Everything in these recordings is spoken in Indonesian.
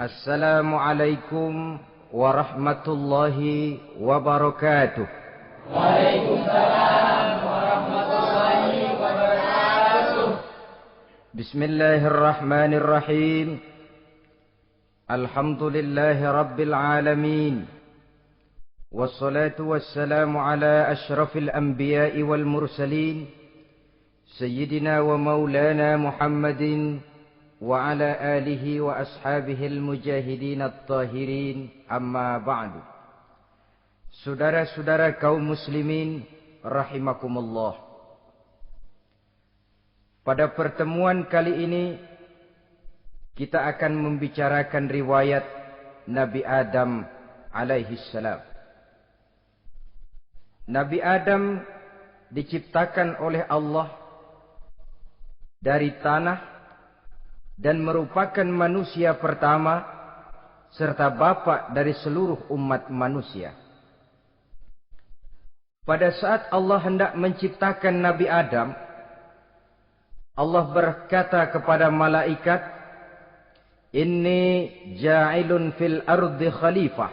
Assalamualaikum warahmatullahi wabarakatuh. Waalaikumsalam warahmatullahi wabarakatuh. Bismillahirrahmanirrahim. Alhamdulillahi rabbil alamin. Wassalatu wassalamu ala ashrafil anbiya'i wal mursalin. Sayyidina wa maulana Muhammadin wa ala alihi wa ashabihil mujahidin at-tahirin, amma ba'du. Saudara-saudara kaum muslimin rahimakumullah. Pada pertemuan kali ini kita akan membicarakan riwayat Nabi Adam alaihi salam. Nabi Adam diciptakan oleh Allah dari tanah dan merupakan manusia pertama serta bapa dari seluruh umat manusia. Pada saat Allah hendak menciptakan Nabi Adam, Allah berkata kepada malaikat, "Inni ja'ilun fil ardi khalifah."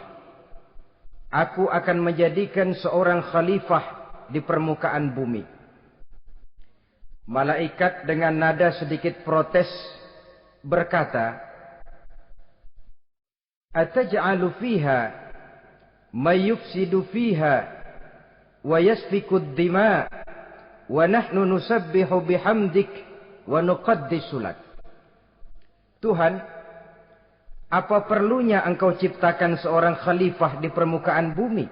Aku akan menjadikan seorang khalifah di permukaan bumi. Malaikat dengan nada sedikit protes berkata, "Ataj'alu fiha may yufsidu fiha wa yasfiku ad-dima wa nahnu nusabbihu bihamdik wa nuqaddisu lak." Tuhan, apa perlunya engkau ciptakan seorang khalifah di permukaan bumi?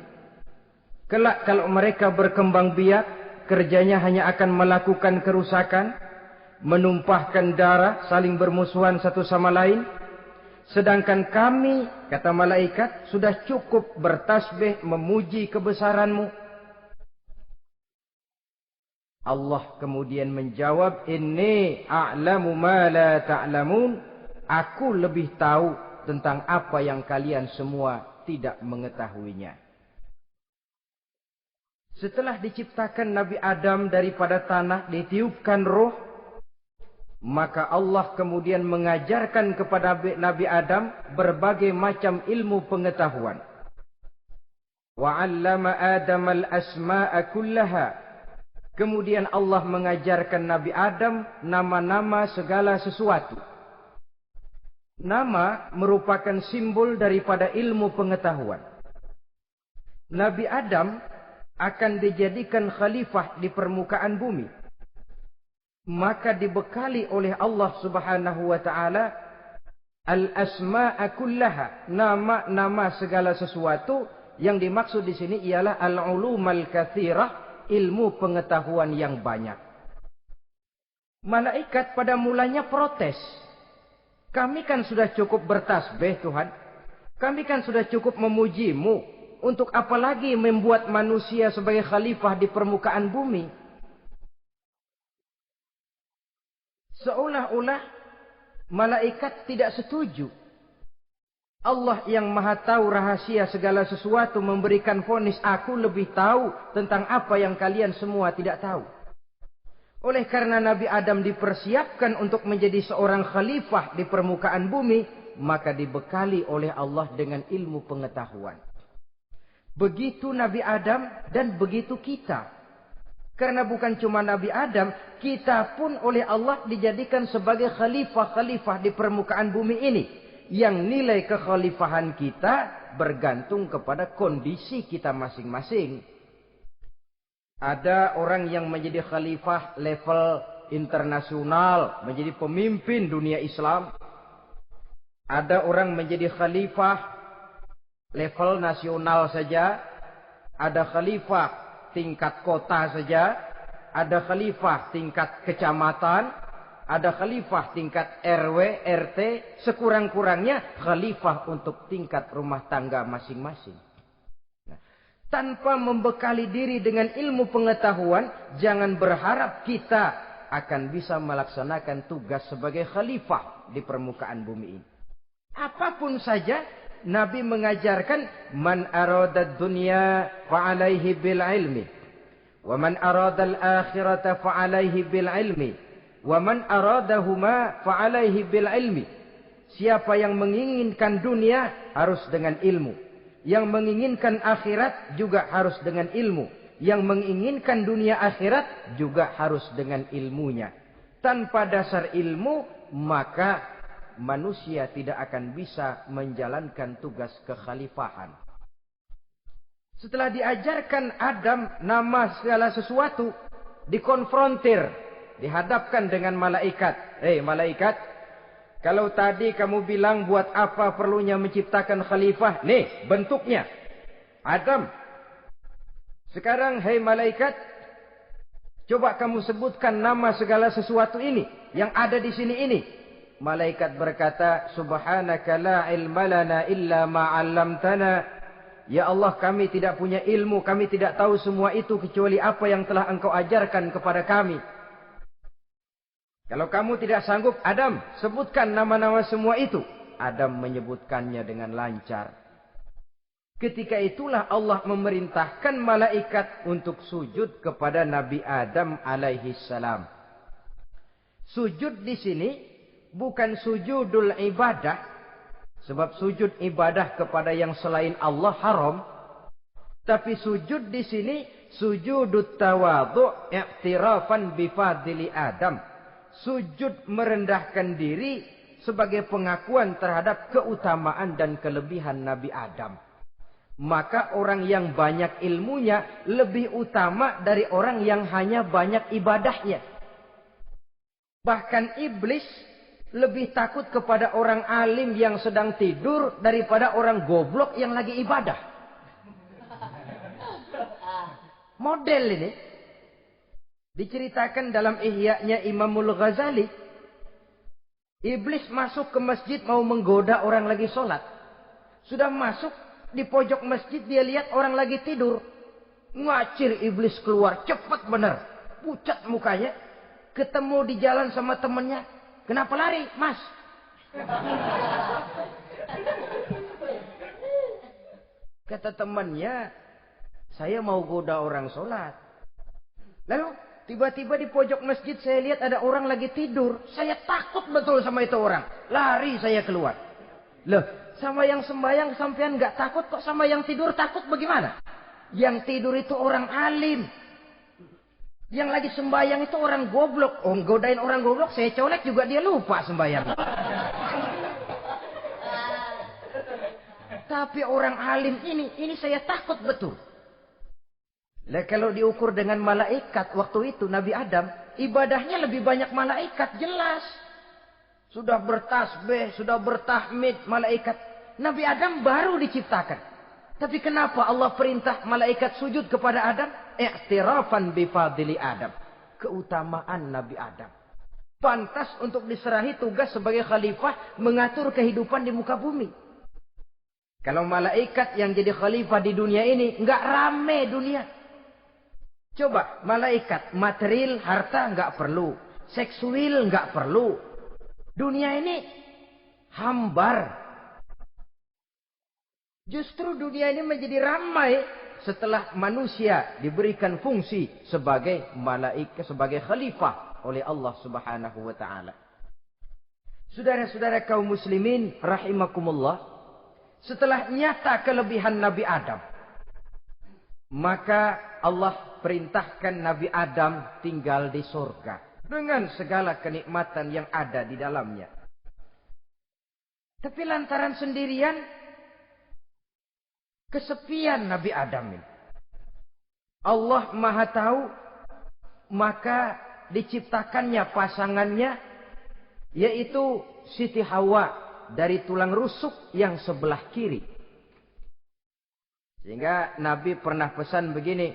Kelak kalau mereka berkembang biak, kerjanya hanya akan melakukan kerusakan, menumpahkan darah, saling bermusuhan satu sama lain. Sedangkan kami, kata malaikat, sudah cukup bertasbih memuji kebesaranmu. Allah kemudian menjawab, "Inni a'lamu ma la ta'lamun." Aku lebih tahu tentang apa yang kalian semua tidak mengetahuinya. Setelah diciptakan Nabi Adam daripada tanah, ditiupkan roh, maka Allah kemudian mengajarkan kepada Nabi Adam berbagai macam ilmu pengetahuan. Wa 'allama Adam al-asma'a kullaha. Kemudian Allah mengajarkan Nabi Adam nama-nama segala sesuatu. Nama merupakan simbol daripada ilmu pengetahuan. Nabi Adam akan dijadikan khalifah di permukaan bumi. Maka dibekali oleh Allah Subhanahu wa taala al-asma'a kullaha, nama-nama segala sesuatu. Yang dimaksud di sini ialah al-ulumal katsirah, ilmu pengetahuan yang banyak. Malaikat pada mulanya protes. Kami kan sudah cukup bertasbih Tuhan. Kami kan sudah cukup memujimu. Untuk apa lagi membuat manusia sebagai khalifah di permukaan bumi? Seolah-olah malaikat tidak setuju. Allah yang maha tahu rahasia segala sesuatu memberikan vonis, aku lebih tahu tentang apa yang kalian semua tidak tahu. Oleh karena Nabi Adam dipersiapkan untuk menjadi seorang khalifah di permukaan bumi, maka dibekali oleh Allah dengan ilmu pengetahuan. Begitu Nabi Adam dan begitu kita. Karena bukan cuma Nabi Adam, kita pun oleh Allah dijadikan sebagai khalifah-khalifah di permukaan bumi ini. Yang nilai kekhalifahan kita bergantung kepada kondisi kita masing-masing. Ada orang yang menjadi khalifah level internasional, menjadi pemimpin dunia Islam. Ada orang menjadi khalifah level nasional saja. Ada khalifah tingkat kota saja, ada khalifah tingkat kecamatan, ada khalifah tingkat RW, RT, sekurang-kurangnya khalifah untuk tingkat rumah tangga masing-masing. Nah, tanpa membekali diri dengan ilmu pengetahuan, jangan berharap kita akan bisa melaksanakan tugas sebagai khalifah di permukaan bumi ini. Apapun saja, Nabi mengajarkan man aradad dunya fa'alaihi bil ilmi wa man aradal akhirata fa'alaihi bil ilmi wa man aradahuma fa'alaihi bil ilmi. Siapa yang menginginkan dunia harus dengan ilmu. Yang menginginkan akhirat juga harus dengan ilmu. Yang menginginkan dunia akhirat juga harus dengan ilmunya. Tanpa dasar ilmu maka manusia tidak akan bisa menjalankan tugas kekhalifahan. Setelah diajarkan Adam nama segala sesuatu, dikonfrontir, dihadapkan dengan malaikat. Malaikat, kalau tadi kamu bilang buat apa perlunya menciptakan khalifah? Nih bentuknya. Adam. Sekarang malaikat, coba kamu sebutkan nama segala sesuatu ini yang ada di sini ini. Malaikat berkata, Subhanaka la ilma lana illa ma 'allamtana. Ya Allah, kami tidak punya ilmu, kami tidak tahu semua itu kecuali apa yang telah Engkau ajarkan kepada kami. Kalau kamu tidak sanggup, Adam, sebutkan nama-nama semua itu. Adam menyebutkannya dengan lancar. Ketika itulah Allah memerintahkan malaikat untuk sujud kepada Nabi Adam alaihi salam. Sujud di sini bukan sujudul ibadah, sebab sujud ibadah kepada yang selain Allah haram. Tapi sujud di sini sujudut tawadhu' i'tirafan bifadili Adam. Sujud merendahkan diri sebagai pengakuan terhadap keutamaan dan kelebihan Nabi Adam. Maka orang yang banyak ilmunya lebih utama dari orang yang hanya banyak ibadahnya. Bahkan iblis lebih takut kepada orang alim yang sedang tidur daripada orang goblok yang lagi ibadah. Model ini diceritakan dalam Ihya-nya Imamul Ghazali. Iblis masuk ke masjid mau menggoda orang lagi sholat. Sudah masuk di pojok masjid, dia lihat orang lagi tidur. Ngacir iblis keluar, cepat benar. Pucat mukanya. Ketemu di jalan sama temannya. Kenapa lari, Mas? Kata temannya, saya mau goda orang sholat. Lalu tiba-tiba di pojok masjid saya lihat ada orang lagi tidur. Saya takut betul sama itu orang. Lari saya keluar. Loh, sama yang sembahyang sampean nggak takut, kok sama yang tidur takut bagaimana? Yang tidur itu orang alim. Yang lagi sembahyang itu orang goblok. Oh, godain orang goblok, saya colek juga dia lupa sembahyang. Tapi orang alim ini saya takut betul. Lah kalau diukur dengan malaikat waktu itu Nabi Adam, ibadahnya lebih banyak malaikat, jelas. Sudah bertasbih, sudah bertahmid malaikat. Nabi Adam baru diciptakan. Tapi kenapa Allah perintah malaikat sujud kepada Adam? I'tirafan bifadili Adam. Keutamaan Nabi Adam. Pantas untuk diserahi tugas sebagai khalifah mengatur kehidupan di muka bumi. Kalau malaikat yang jadi khalifah di dunia ini, nggak rame dunia. Coba, malaikat material, harta nggak perlu. Seksual nggak perlu. Dunia ini hambar. Justru dunia ini menjadi ramai setelah manusia diberikan fungsi sebagai malaikat, sebagai khalifah oleh Allah Subhanahu wa taala. Saudara-saudara kaum muslimin rahimakumullah, setelah nyata kelebihan Nabi Adam, maka Allah perintahkan Nabi Adam tinggal di surga dengan segala kenikmatan yang ada di dalamnya. Tapi lantaran sendirian, kesepian Nabi Adam ini. Allah Maha tahu, maka diciptakannya pasangannya, yaitu Siti Hawa dari tulang rusuk yang sebelah kiri. Sehingga Nabi pernah pesan begini,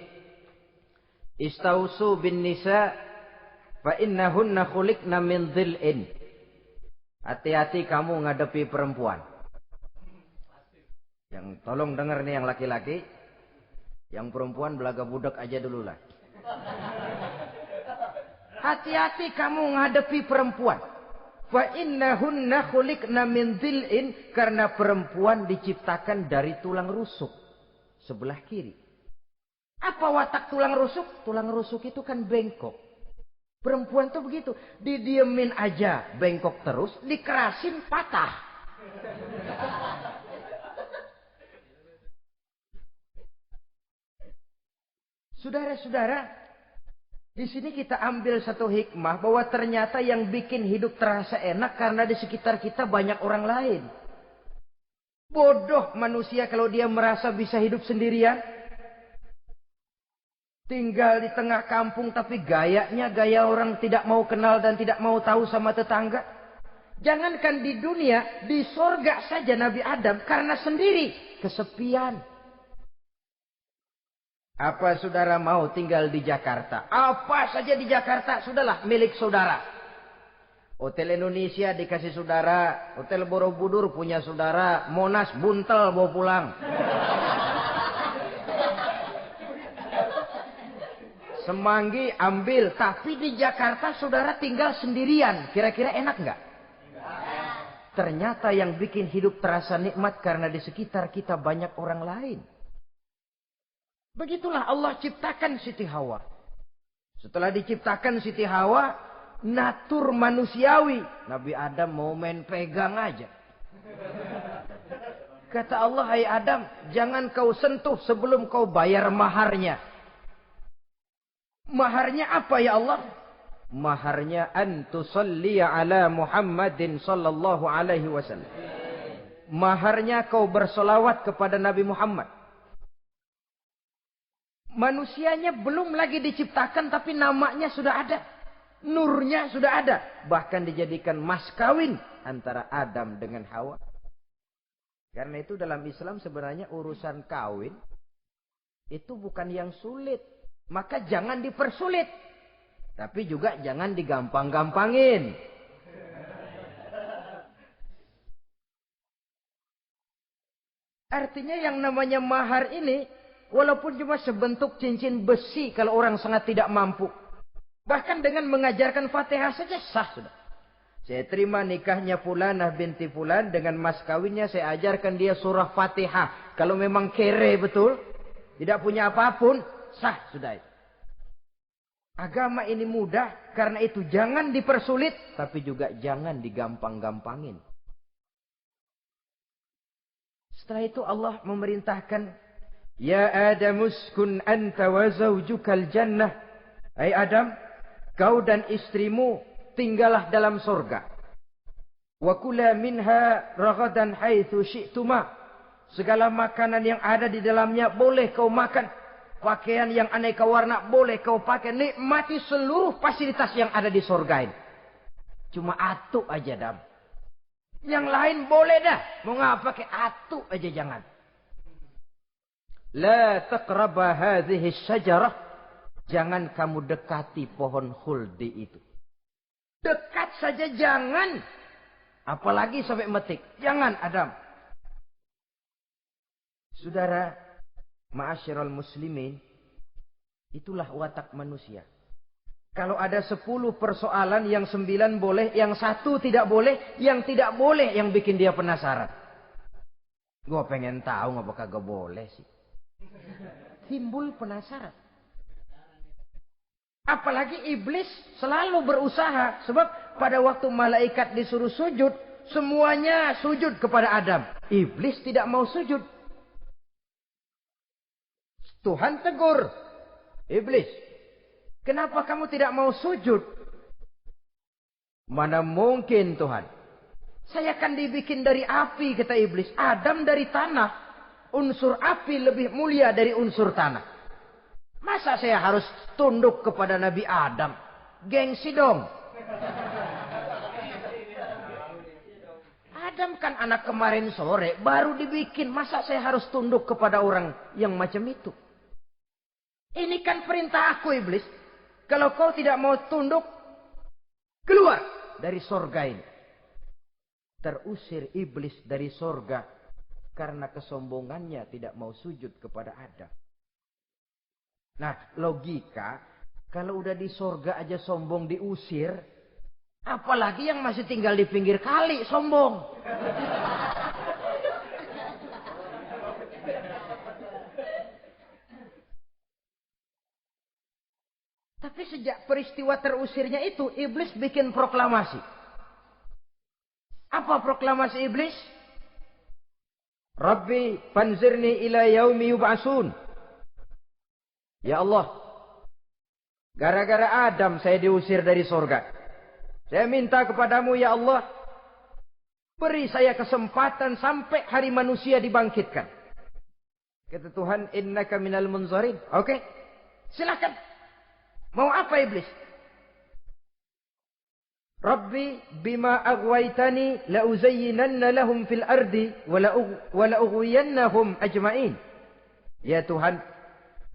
Istausu bin nisa fa innahunna khuliqna min dhil'in. Hati-hati kamu ngadepi perempuan. Yang tolong dengar nih yang laki-laki. Yang perempuan belaga budak aja dulu lah. Hati-hati kamu ngadepi perempuan. Fa innahunna khuliqna min dhil'in. Karena perempuan diciptakan dari tulang rusuk sebelah kiri. Apa watak tulang rusuk? Tulang rusuk itu kan bengkok. Perempuan tuh begitu. Didiemin aja bengkok terus. Dikerasin patah. Saudara-saudara, di sini kita ambil satu hikmah bahwa ternyata yang bikin hidup terasa enak karena di sekitar kita banyak orang lain. Bodoh manusia kalau dia merasa bisa hidup sendirian. Tinggal di tengah kampung tapi gayanya gaya orang tidak mau kenal dan tidak mau tahu sama tetangga. Jangankan di dunia, di sorga saja Nabi Adam karena sendiri, kesepian. Apa saudara mau tinggal di Jakarta? Apa saja di Jakarta, sudahlah milik saudara. Hotel Indonesia dikasih saudara, Hotel Borobudur punya saudara, Monas buntel bawa pulang. Semanggi ambil, tapi di Jakarta saudara tinggal sendirian. Kira-kira enak nggak? Ternyata yang bikin hidup terasa nikmat karena di sekitar kita banyak orang lain. Begitulah Allah ciptakan Siti Hawa. Setelah diciptakan Siti Hawa, natur manusiawi. Nabi Adam mau main pegang aja. Kata Allah, hai Adam, jangan kau sentuh sebelum kau bayar maharnya. Maharnya apa ya Allah? Maharnya antusalliya ala Muhammadin sallallahu alaihi wasallam. Maharnya kau bersolawat kepada Nabi Muhammad. Manusianya belum lagi diciptakan tapi namanya sudah ada. Nurnya sudah ada. Bahkan dijadikan mas kawin antara Adam dengan Hawa. Karena itu dalam Islam sebenarnya urusan kawin itu bukan yang sulit. Maka jangan dipersulit. Tapi juga jangan digampang-gampangin. Artinya yang namanya mahar ini, walaupun cuma sebentuk cincin besi kalau orang sangat tidak mampu. Bahkan dengan mengajarkan Fatihah saja sah sudah. Saya terima nikahnya Fulanah binti Fulan, dengan mas kawinnya saya ajarkan dia surah Fatihah. Kalau memang kere betul, tidak punya apapun, sah sudah itu. Agama ini mudah, karena itu jangan dipersulit, tapi juga jangan digampang-gampangin. Setelah itu Allah memerintahkan, Ya Adam uskun anta wa zawjukal jannah. Hai Adam, kau dan istrimu tinggallah dalam surga. Wa kula minha ragadan haitsu syi'tuma. Segala makanan yang ada di dalamnya boleh kau makan. Pakaian yang aneka warna boleh kau pakai. Nikmati seluruh fasilitas yang ada di surga ini. Cuma atu aja Adam. Yang lain boleh dah. Mau ngapa pakai atu aja jangan. La taqraba hadhihi syajarah. Jangan kamu dekati pohon khuldi itu. Dekat saja jangan. Apalagi sampai metik. Jangan Adam. Saudara, ma'asyiral muslimin, itulah watak manusia. Kalau ada 10 persoalan, yang 9 boleh, yang 1 tidak boleh, yang tidak boleh yang bikin dia penasaran. Gue pengen tahu ngapa kagak boleh sih. timbul penasaran. Apalagi iblis selalu berusaha. Sebab pada waktu malaikat disuruh sujud, semuanya sujud kepada Adam. Iblis tidak mau sujud. Tuhan tegur iblis, kenapa kamu tidak mau sujud? Mana mungkin Tuhan, saya akan dibikin dari api, kata iblis. Adam dari tanah, unsur api lebih mulia dari unsur tanah. Masa saya harus tunduk kepada Nabi Adam? Gengsi dong. Adam kan anak kemarin sore, baru dibikin. Masa saya harus tunduk kepada orang yang macam itu? Ini kan perintah aku, iblis. Kalau kau tidak mau tunduk, keluar dari sorga ini. Terusir iblis dari sorga karena kesombongannya tidak mau sujud kepada Adam. Nah, logika, kalau udah di sorga aja sombong diusir, apalagi yang masih tinggal di pinggir kali sombong. Tapi sejak peristiwa terusirnya itu, iblis bikin proklamasi. Apa proklamasi iblis? Rabbi fanzirni ila yaumi yub'asun. Ya Allah, gara-gara Adam saya diusir dari sorga. Saya minta kepadamu ya Allah, beri saya kesempatan sampai hari manusia dibangkitkan. Kata Tuhan, innaka minal munzarin. Oke, silakan. Mau apa iblis? Rabbi bima aghwaytani la uzayyinanna lahum fil ardi wa la ughwiyannahum ajma'in. Ya Tuhan,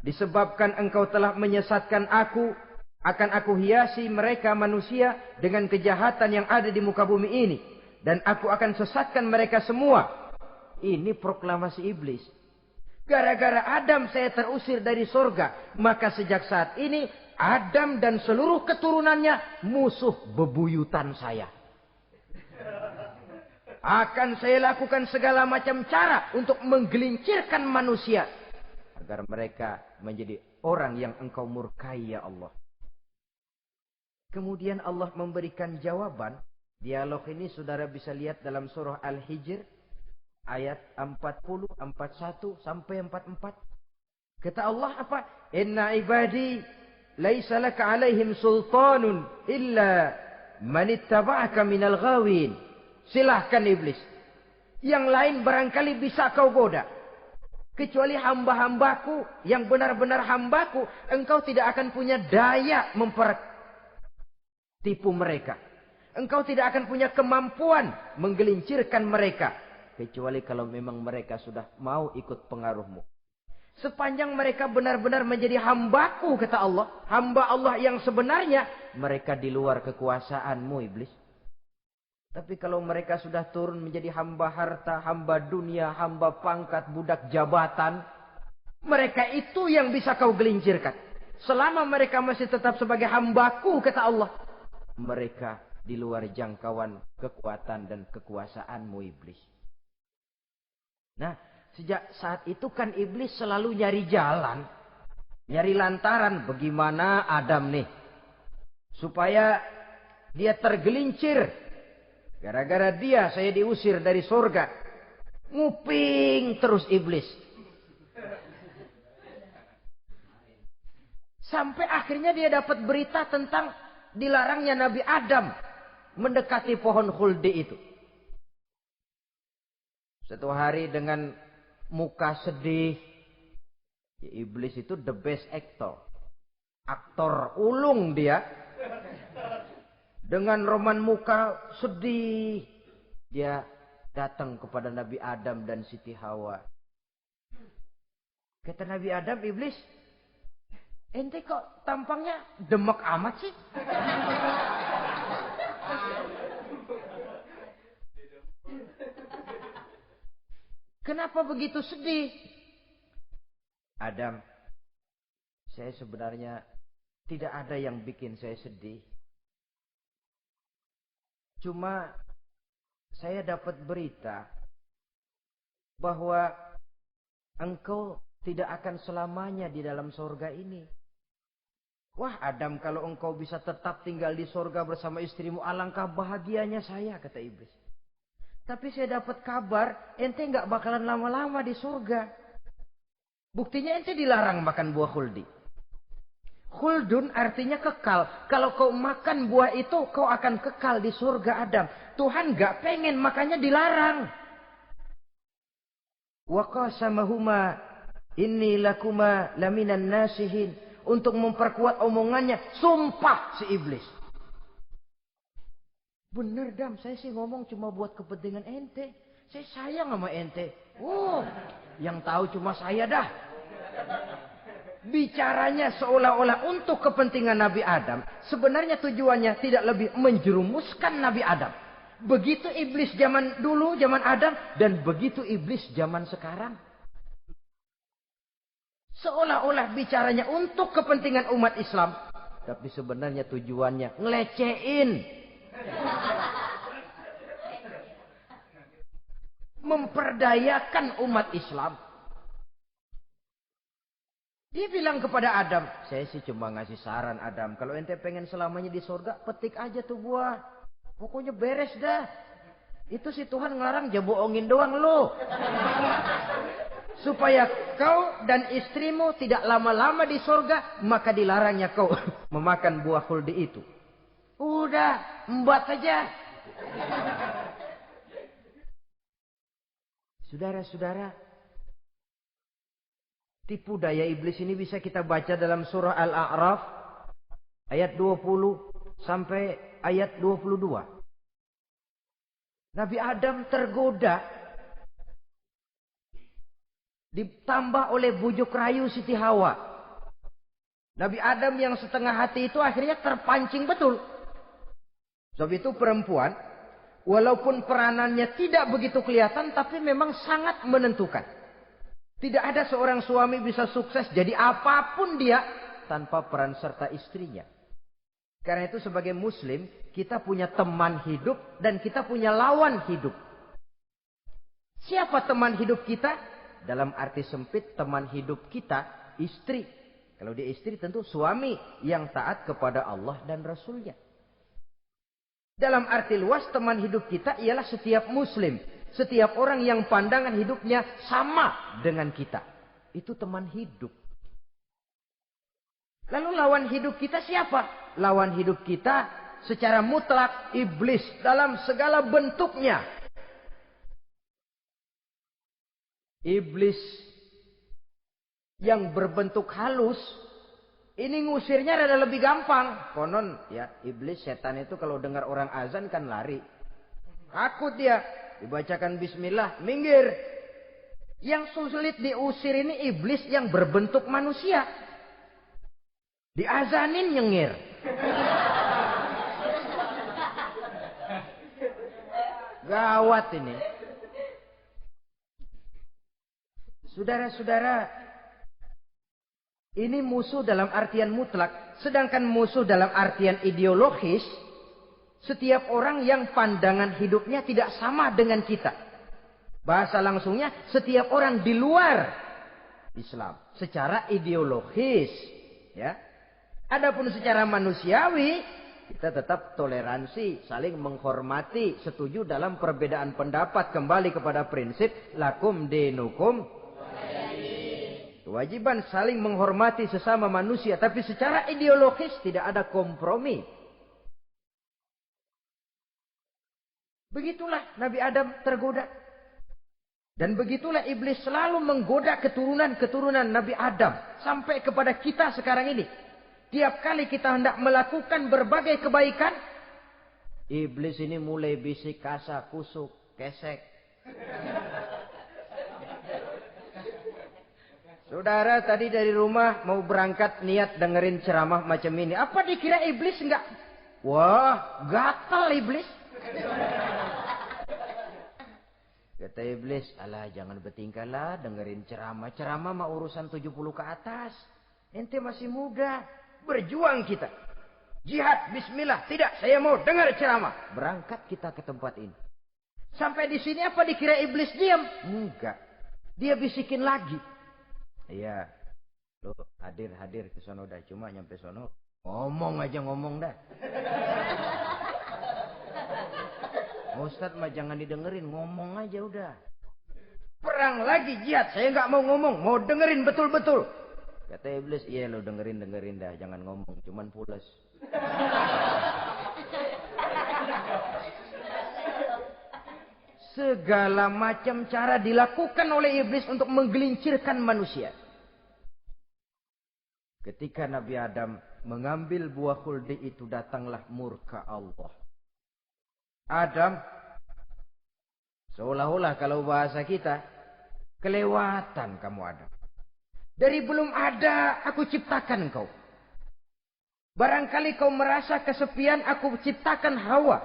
disebabkan engkau telah menyesatkan aku, akan aku hiasi mereka manusia dengan kejahatan yang ada di muka bumi ini, dan aku akan sesatkan mereka semua. Ini proklamasi iblis. Gara-gara Adam saya terusir dari sorga, maka sejak saat ini Adam dan seluruh keturunannya musuh bebuyutan saya. Akan saya lakukan segala macam cara untuk menggelincirkan manusia, agar mereka menjadi orang yang engkau murkai ya Allah. Kemudian Allah memberikan jawaban. Dialog ini saudara bisa lihat dalam surah Al-Hijr. Ayat 40, 41 sampai 44. Kata Allah apa? Inna ibadi laisa laka alaihim sultanun illa manittaba'aka minal ghawin. Silahkan iblis. Yang lain barangkali bisa kau goda. Kecuali hamba-hambaku yang benar-benar hambaku, engkau tidak akan punya daya mempertipu mereka. Engkau tidak akan punya kemampuan menggelincirkan mereka. Kecuali kalau memang mereka sudah mau ikut pengaruhmu. Sepanjang mereka benar-benar menjadi hambaku, kata Allah. Hamba Allah yang sebenarnya, mereka di luar kekuasaanmu, iblis. Tapi kalau mereka sudah turun menjadi hamba harta, hamba dunia, hamba pangkat, budak jabatan, mereka itu yang bisa kau gelincirkan. Selama mereka masih tetap sebagai hambaku, kata Allah, mereka di luar jangkauan kekuatan dan kekuasaanmu, iblis. Nah, sejak saat itu kan iblis selalu nyari jalan, nyari lantaran bagaimana Adam nih, supaya dia tergelincir. Gara-gara dia saya diusir dari surga. Nguping terus iblis. Sampai akhirnya dia dapat berita tentang dilarangnya Nabi Adam mendekati pohon khuldi itu. Satu hari dengan muka sedih. Ya, iblis itu the best actor. Aktor ulung dia. Dengan roman muka sedih. Dia datang kepada Nabi Adam dan Siti Hawa. Kata Nabi Adam, iblis, ente kok tampangnya demek amat sih? Kenapa begitu sedih? Adam, saya sebenarnya tidak ada yang bikin saya sedih. Cuma saya dapat berita bahwa engkau tidak akan selamanya di dalam surga ini. Wah Adam, kalau engkau bisa tetap tinggal di surga bersama istrimu, alangkah bahagianya saya, kata iblis. Tapi saya dapat kabar, ente nggak bakalan lama-lama di surga. Buktinya ente dilarang makan buah khuldi. Khuldun artinya kekal. Kalau kau makan buah itu, kau akan kekal di surga Adam. Tuhan nggak pengen, makanya dilarang. Wa qasamahuma inni lakuma laminan nasihin. Untuk memperkuat omongannya, sumpah si iblis. Bener Dam, saya sih ngomong cuma buat kepentingan ente. Saya sayang sama ente. Yang tahu cuma saya dah. Bicaranya seolah-olah untuk kepentingan Nabi Adam. Sebenarnya tujuannya tidak lebih menjerumuskan Nabi Adam. Begitu iblis zaman dulu, zaman Adam. Dan begitu iblis zaman sekarang. Seolah-olah bicaranya untuk kepentingan umat Islam. Tapi sebenarnya tujuannya ngelecehin. Memperdayakan umat Islam. Dia bilang kepada Adam, saya sih cuma ngasih saran Adam. Kalau ente pengen selamanya di surga, petik aja tuh buah. Pokoknya beres dah. Itu si Tuhan ngelarang bohongin doang lo. Supaya kau dan istrimu tidak lama-lama di surga, maka dilarangnya kau memakan buah khuldi itu. Udah, embat saja. Saudara-saudara, tipu daya iblis ini bisa kita baca dalam surah Al-A'raf ayat 20 sampai ayat 22. Nabi Adam tergoda, ditambah oleh bujuk rayu Siti Hawa. Nabi Adam yang setengah hati itu akhirnya terpancing betul. Sebab itu perempuan, walaupun peranannya tidak begitu kelihatan, tapi memang sangat menentukan. Tidak ada seorang suami bisa sukses jadi apapun dia tanpa peran serta istrinya. Karena itu sebagai muslim, kita punya teman hidup dan kita punya lawan hidup. Siapa teman hidup kita? Dalam arti sempit, teman hidup kita, istri. Kalau dia istri tentu suami yang taat kepada Allah dan Rasulnya. Dalam arti luas, teman hidup kita ialah setiap muslim. Setiap orang yang pandangan hidupnya sama dengan kita. Itu teman hidup. Lalu lawan hidup kita siapa? Lawan hidup kita secara mutlak iblis dalam segala bentuknya. Iblis yang berbentuk halus, ini ngusirnya rada lebih gampang. Konon ya, iblis setan itu kalau dengar orang azan kan lari. Takut dia, dibacakan bismillah, minggir. Yang sulit diusir ini iblis yang berbentuk manusia. Diazanin nyengir. Gawat ini. Saudara-saudara, ini musuh dalam artian mutlak. Sedangkan musuh dalam artian ideologis, setiap orang yang pandangan hidupnya tidak sama dengan kita. Bahasa langsungnya, setiap orang di luar Islam. Secara ideologis. Ya. Adapun secara manusiawi, kita tetap toleransi, saling menghormati, setuju dalam perbedaan pendapat. Kembali kepada prinsip, lakum dinukum. Kewajiban saling menghormati sesama manusia. Tapi secara ideologis tidak ada kompromi. Begitulah Nabi Adam tergoda. Dan begitulah iblis selalu menggoda keturunan-keturunan Nabi Adam. Sampai kepada kita sekarang ini. Tiap kali kita hendak melakukan berbagai kebaikan. Iblis ini mulai bisik, kasar, kusuk, kesek. Saudara tadi dari rumah mau berangkat niat dengerin ceramah macam ini. Apa dikira iblis enggak? Wah, gatal iblis. Kata iblis, alah jangan bertingkah lah dengerin ceramah. Ceramah mah urusan 70 ke atas. Ente masih muda. Berjuang kita. Jihad, bismillah. Tidak, saya mau dengar ceramah. Berangkat kita ke tempat ini. Sampai di sini apa dikira iblis diam? Enggak. Dia bisikin lagi. Iya. Lu hadir ke sono dah. Cuma nyampe sono ngomong aja ngomong dah. Ustadz mah jangan didengerin, ngomong aja udah. Perang lagi jihad, saya nggak mau ngomong, mau dengerin betul-betul. Kata iblis, iya lo dengerin dah, jangan ngomong, cuman pules. Segala macam cara dilakukan oleh iblis untuk menggelincirkan manusia. Ketika Nabi Adam mengambil buah khuldi itu, datanglah murka Allah. Adam, seolah-olah kalau bahasa kita, kelewatan kamu Adam. Dari belum ada aku ciptakan kau. Barangkali kau merasa kesepian, aku ciptakan Hawa.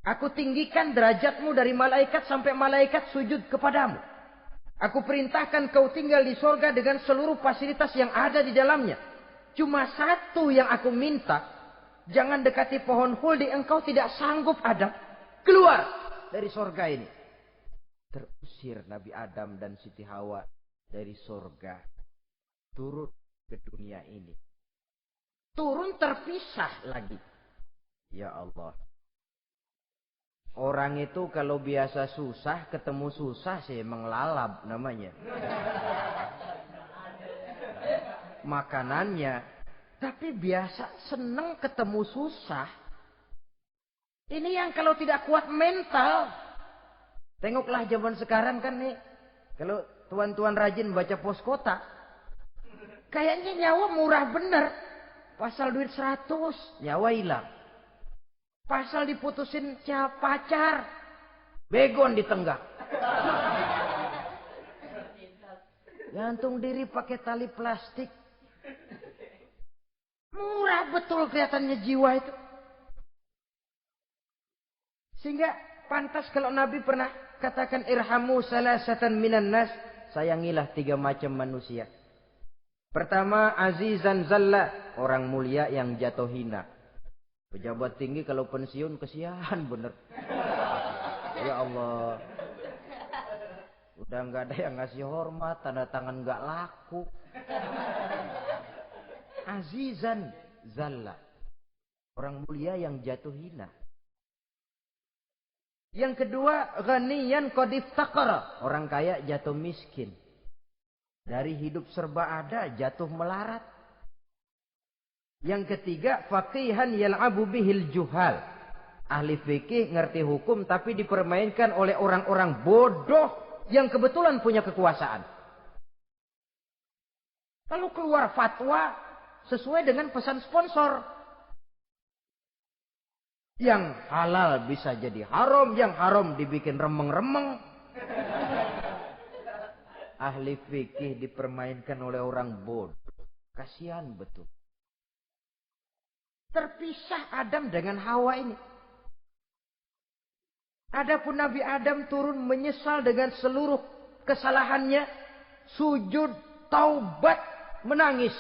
Aku tinggikan derajatmu dari malaikat sampai malaikat sujud kepadamu. Aku perintahkan kau tinggal di sorga dengan seluruh fasilitas yang ada di dalamnya. Cuma satu yang aku minta, jangan dekati pohon khuldi, engkau tidak sanggup Adam. Keluar dari sorga ini. Terusir Nabi Adam dan Siti Hawa dari sorga. Turun ke dunia ini. Turun terpisah lagi. Ya Allah. Orang itu kalau biasa susah, ketemu susah sih menglalap namanya. Makanannya. Tapi biasa seneng ketemu susah. Ini yang kalau tidak kuat mental. Tengoklah zaman sekarang kan nih. Kalau tuan-tuan rajin baca pos kota. Kayaknya nyawa murah bener. Pasal duit 100. Nyawa hilang. Pasal diputusin pacar. Begon ditenggak. Gantung diri pakai tali plastik. Murah betul kelihatannya jiwa itu. Sehingga pantas kalau Nabi pernah katakan irhamu salasatan minan nas. Sayangilah 3 macam manusia. Pertama, azizan zalla. Orang mulia yang jatuh hina. Pejabat tinggi kalau pensiun kesian bener. Ya Allah. Udah nggak ada yang ngasih hormat, tanda tangan nggak laku. Azizan zalla. Orang mulia yang jatuh hina. Yang kedua, ghaniyan qad iftaqara. Orang kaya jatuh miskin. Dari hidup serba ada jatuh melarat. Yang ketiga, faqihan yal'abu bihil juhal. Ahli fikih ngerti hukum tapi dipermainkan oleh orang-orang bodoh yang kebetulan punya kekuasaan. Lalu keluar fatwa sesuai dengan pesan sponsor. Yang halal bisa jadi haram, yang haram dibikin remeng-remeng. Ahli fikih dipermainkan oleh orang bodoh. Kasihan betul. Terpisah Adam dengan Hawa ini. Adapun Nabi Adam turun menyesal dengan seluruh kesalahannya. Sujud, taubat, menangis.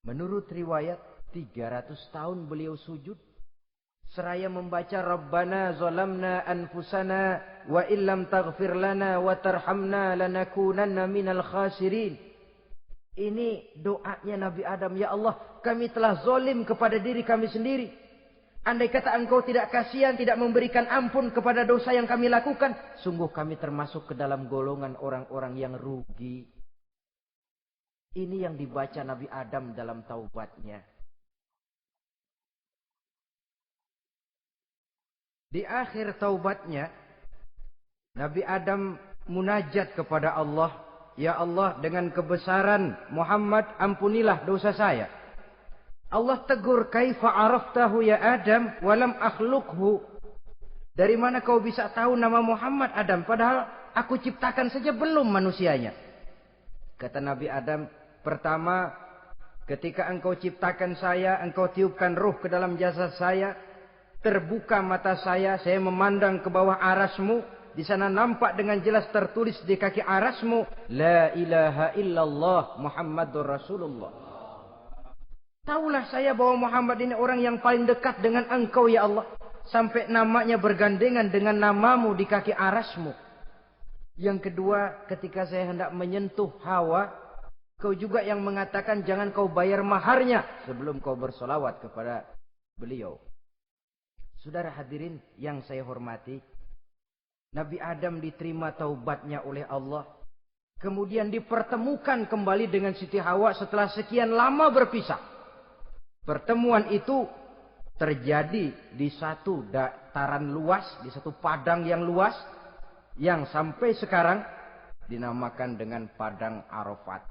Menurut riwayat 300 tahun beliau sujud. Seraya membaca Rabbana zalamna anfusana wa illam taghfir lana wa tarhamna lanakunanna minal khasirin. Ini doanya Nabi Adam. Ya Allah, kami telah zalim kepada diri kami sendiri. Andai kata engkau tidak kasihan, tidak memberikan ampun kepada dosa yang kami lakukan, sungguh kami termasuk ke dalam golongan orang-orang yang rugi. Ini yang dibaca Nabi Adam dalam taubatnya. Di akhir taubatnya, Nabi Adam munajat kepada Allah. Ya Allah, dengan kebesaran Muhammad, ampunilah dosa saya. Allah tegur, kaifa araftahu ya Adam walam akhluqhu. Dari mana kau bisa tahu nama Muhammad Adam, padahal aku ciptakan saja belum manusianya. Kata Nabi Adam, pertama, ketika engkau ciptakan saya, engkau tiupkan ruh ke dalam jasad saya, terbuka mata saya memandang ke bawah arasmu. Di sana nampak dengan jelas tertulis di kaki arasmu, La ilaha illallah Muhammadur Rasulullah. Taulah saya bahwa Muhammad ini orang yang paling dekat dengan engkau ya Allah. Sampai namanya bergandengan dengan namamu di kaki arasmu. Yang kedua, ketika saya hendak menyentuh Hawa, kau juga yang mengatakan jangan kau bayar maharnya sebelum kau bersolawat kepada beliau. Saudara hadirin yang saya hormati, Nabi Adam diterima taubatnya oleh Allah. Kemudian dipertemukan kembali dengan Siti Hawa setelah sekian lama berpisah. Pertemuan itu terjadi di satu dataran luas, di satu padang yang luas, yang sampai sekarang dinamakan dengan Padang Arafat.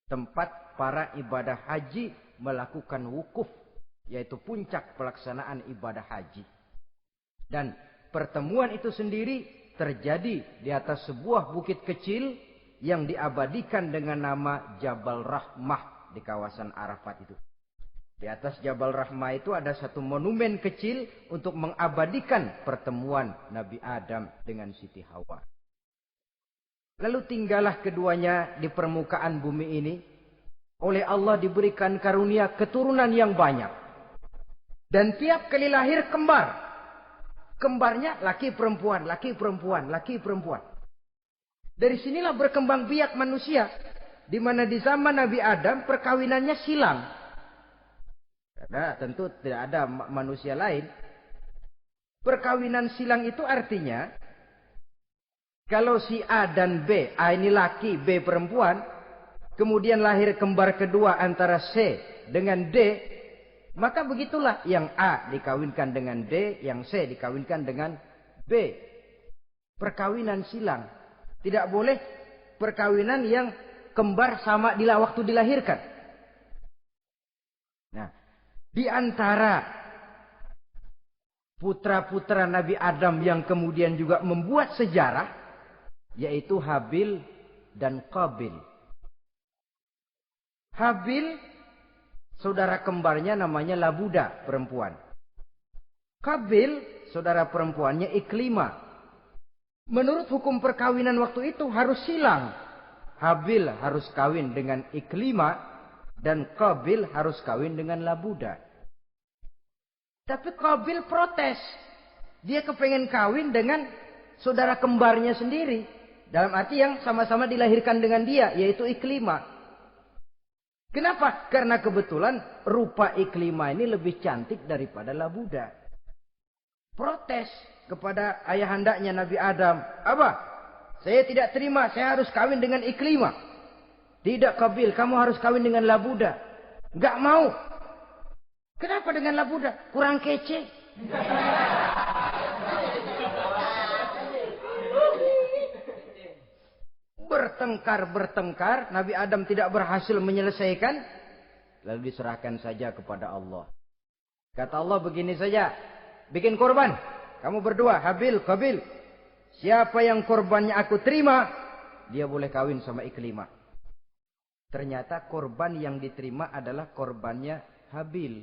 Tempat para ibadah haji melakukan wukuf, yaitu puncak pelaksanaan ibadah haji. Dan pertemuan itu sendiri terjadi di atas sebuah bukit kecil yang diabadikan dengan nama Jabal Rahmah di kawasan Arafat itu. Di atas Jabal Rahmah itu ada satu monumen kecil untuk mengabadikan pertemuan Nabi Adam dengan Siti Hawa. Lalu tinggallah keduanya di permukaan bumi ini. Oleh Allah diberikan karunia keturunan yang banyak. Dan tiap kali lahir kembar. Kembarnya laki perempuan, laki perempuan, laki perempuan. Dari sinilah berkembang biak manusia. Di mana di zaman Nabi Adam perkawinannya silang. Karena tentu tidak ada manusia lain. Perkawinan silang itu artinya, kalau si A dan B, A ini laki, B perempuan, kemudian lahir kembar kedua antara C dengan D, maka begitulah yang A dikawinkan dengan D, yang C dikawinkan dengan B. Perkawinan silang. Tidak boleh perkawinan yang kembar sama waktu dilahirkan. Nah, di antara putra-putra Nabi Adam yang kemudian juga membuat sejarah, yaitu Habil dan Qabil. Habil, saudara kembarnya namanya Labuda, perempuan. Qabil, saudara perempuannya Iklima. Menurut hukum perkawinan waktu itu harus silang. Habil harus kawin dengan Iklima dan Qabil harus kawin dengan Labuda. Tapi Qabil protes. Dia kepengen kawin dengan saudara kembarnya sendiri. Dalam arti yang sama-sama dilahirkan dengan dia, yaitu Iklima. Kenapa? Karena kebetulan rupa Iklima ini lebih cantik daripada Labuda. Protes kepada ayahandanya Nabi Adam. Abah, saya tidak terima, saya harus kawin dengan Iklima. Tidak Qabil, kamu harus kawin dengan Labuda. Enggak mau. Kenapa dengan Labuda? Kurang kece. Bertengkar, Nabi Adam tidak berhasil menyelesaikan. Lalu diserahkan saja kepada Allah. Kata Allah begini saja. Bikin korban. Kamu berdua, Habil, Qabil. Siapa yang korbannya aku terima, dia boleh kawin sama Iklima. Ternyata korban yang diterima adalah korbannya Habil.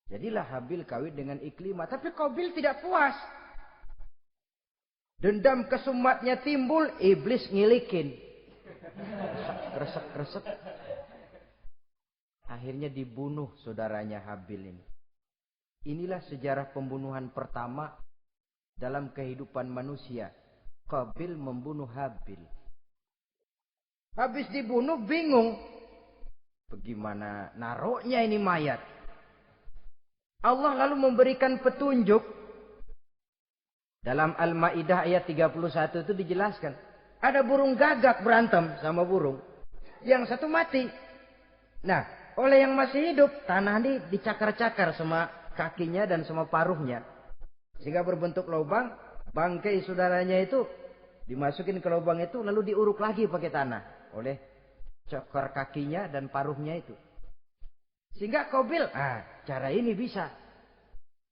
Jadilah Habil kawin dengan Iklima. Tapi Qabil tidak puas. Dendam kesumatnya timbul, iblis ngilikin. Resek. Akhirnya dibunuh saudaranya Habil ini. Inilah sejarah pembunuhan pertama dalam kehidupan manusia. Qabil membunuh Habil. Habis dibunuh bingung. Bagaimana naruhnya ini mayat? Allah lalu memberikan petunjuk. Dalam Al-Ma'idah ayat 31 itu dijelaskan. Ada burung gagak berantem sama burung. Yang satu mati. Nah, oleh yang masih hidup, tanah ini dicakar-cakar sama kakinya dan sama paruhnya. Sehingga berbentuk lubang. Bangkai saudaranya itu dimasukin ke lubang itu lalu diuruk lagi pakai tanah. Oleh cakar kakinya dan paruhnya itu. Sehingga Qabil, cara ini bisa.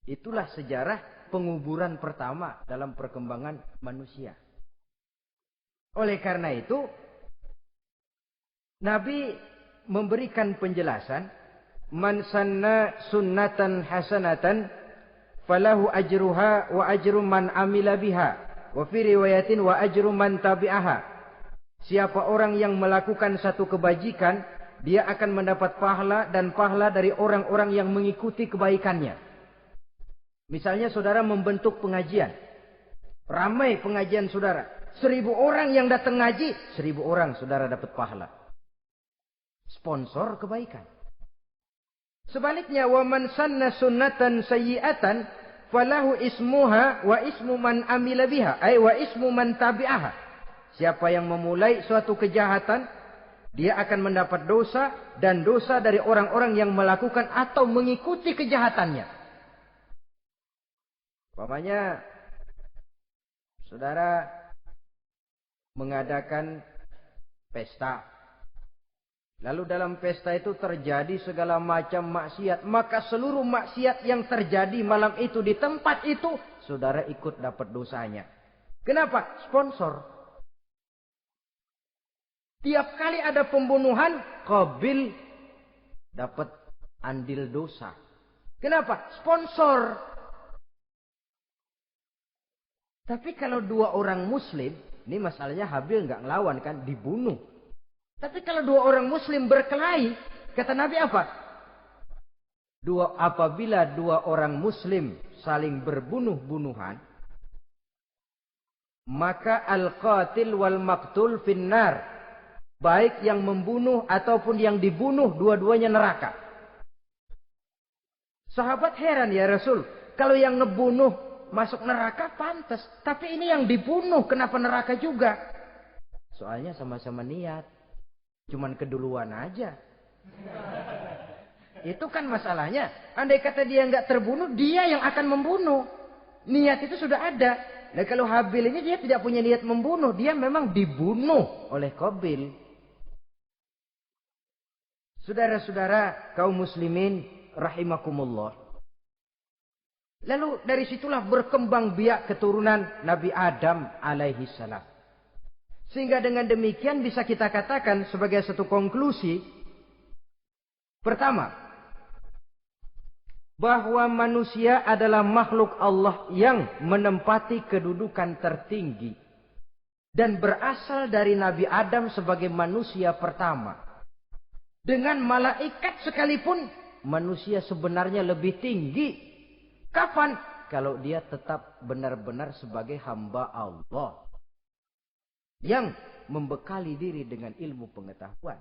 Itulah sejarah penguburan pertama dalam perkembangan manusia. Oleh karena itu, Nabi memberikan penjelasan, man sanna sunnatan hasanatan falahu ajruha wa ajru man amila biha wa fi riwayatin wa ajru man tabi'aha. Siapa orang yang melakukan satu kebajikan, dia akan mendapat pahala dan pahala dari orang-orang yang mengikuti kebaikannya. Misalnya saudara membentuk pengajian. Ramai pengajian saudara. 1000 orang yang datang ngaji, 1000 orang saudara dapat pahala. Sponsor kebaikan. Sebaliknya, wa man sanna sunnatan sayyi'atan falahu ismuha wa ismu man amila biha, ay wa ismu man tabi'aha. Siapa yang memulai suatu kejahatan, dia akan mendapat dosa dan dosa dari orang-orang yang melakukan atau mengikuti kejahatannya. Umpamanya saudara mengadakan pesta. Lalu dalam pesta itu terjadi segala macam maksiat. Maka seluruh maksiat yang terjadi malam itu di tempat itu, saudara ikut dapat dosanya. Kenapa? Sponsor. Tiap kali ada pembunuhan, Qabil dapat andil dosa. Kenapa? Sponsor. Tapi kalau 2 orang muslim, ini masalahnya Habil nggak ngelawan kan, dibunuh. Tapi kalau 2 orang muslim berkelahi, kata Nabi apa? Apabila 2 orang muslim saling berbunuh-bunuhan, maka al-qatil wal maqtul finnar. Baik yang membunuh ataupun yang dibunuh, dua-duanya neraka. Sahabat heran, ya Rasul, kalau yang ngebunuh masuk neraka pantas, tapi ini yang dibunuh kenapa neraka juga? Soalnya sama-sama niat. Cuman keduluan aja. Itu kan masalahnya. Andai kata dia nggak terbunuh, dia yang akan membunuh. Niat itu sudah ada. Nah kalau Habil ini dia tidak punya niat membunuh. Dia memang dibunuh oleh Qabil. Saudara-saudara kaum muslimin rahimakumullah. Lalu dari situlah berkembang biak keturunan Nabi Adam alaihi salam. Sehingga dengan demikian bisa kita katakan sebagai satu konklusi. Pertama, bahwa manusia adalah makhluk Allah yang menempati kedudukan tertinggi. Dan berasal dari Nabi Adam sebagai manusia pertama. Dengan malaikat sekalipun, manusia sebenarnya lebih tinggi. Kapan? Kalau dia tetap benar-benar sebagai hamba Allah. Yang membekali diri dengan ilmu pengetahuan.